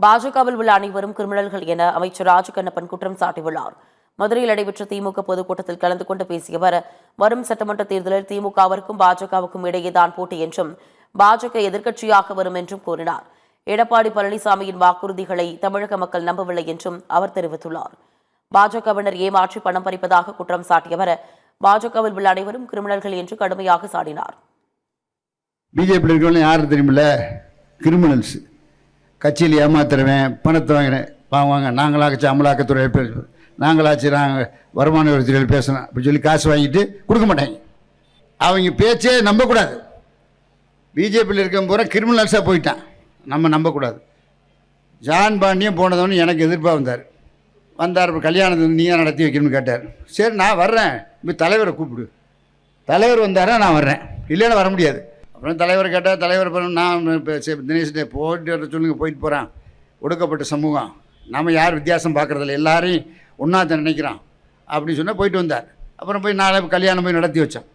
பாஜகவில் உள்ள அனைவரும் கிரிமினல்கள் என அமைச்சர் ராஜகண்ணப்பன் குற்றம் சாட்டியுள்ளார். மதுரையில் நடைபெற்ற திமுக பொதுக்கூட்டத்தில் கலந்து கொண்டு பேசிய அவர், வரும் சட்டமன்ற தேர்தலில் திமுகவிற்கும் பாஜகவுக்கும் இடையேதான் போட்டி என்றும் பாஜக எதிர்க்கட்சியாக வரும் என்றும் கூறினார். எடப்பாடி பழனிசாமியின் வாக்குறுதிகளை தமிழக மக்கள் நம்பவில்லை என்றும் அவர் தெரிவித்துள்ளார். பாஜகவினர் ஏமாற்றி பணம் பறிப்பதாக குற்றம் சாட்டியவர், பாஜகவில் உள்ள அனைவரும் கிரிமினல்கள் என்று கடுமையாக சாடினார். பிஜேபி இருக்கவங்க யாரும் தெரியுமில்ல, கிரிமினல்ஸ். கட்சியில் ஏமாத்துறவன், பணத்தை வாங்கினேன் வாங்குவாங்க. நாங்களாச்சு அமலாக்கத்துறை பேசுவோம், நாங்களாச்சு நாங்கள் வருமான வரித்துறையில் பேசணும் அப்படி சொல்லி காசு வாங்கிட்டு கொடுக்க மாட்டாங்க. அவங்க பேச்சே நம்பக்கூடாது. பிஜேபியில் இருக்க பூரா கிரிமினல்ஸாக போயிட்டான், நம்ம நம்பக்கூடாது. ஜான் பாண்டியும் போனதவனு எனக்கு எதிர்ப்பாக வந்தார். கல்யாணத்தை நீயே நடத்தி வைக்கணும்னு கேட்டார். சரி நான் வர்றேன், இப்போ தலைவரை கூப்பிடு. தலைவர் வந்தாரா நான் வர்றேன், இல்லைன்னா வர முடியாது. அப்புறம் தலைவர் கேட்டால் தலைவர் நான் இப்போ தினேஷ்டே போட்டு சொல்லுங்க, போயிட்டு போகிறேன். ஒடுக்கப்பட்ட சமூகம், நம்ம யார் வித்தியாசம் பார்க்குறதில்ல, எல்லாரையும் ஒன்றா தான் நினைக்கிறான் அப்படின்னு சொன்னால் போயிட்டு வந்தார். அப்புறம் போய் நாளை கல்யாணம் போய் நடத்தி வச்சோம்.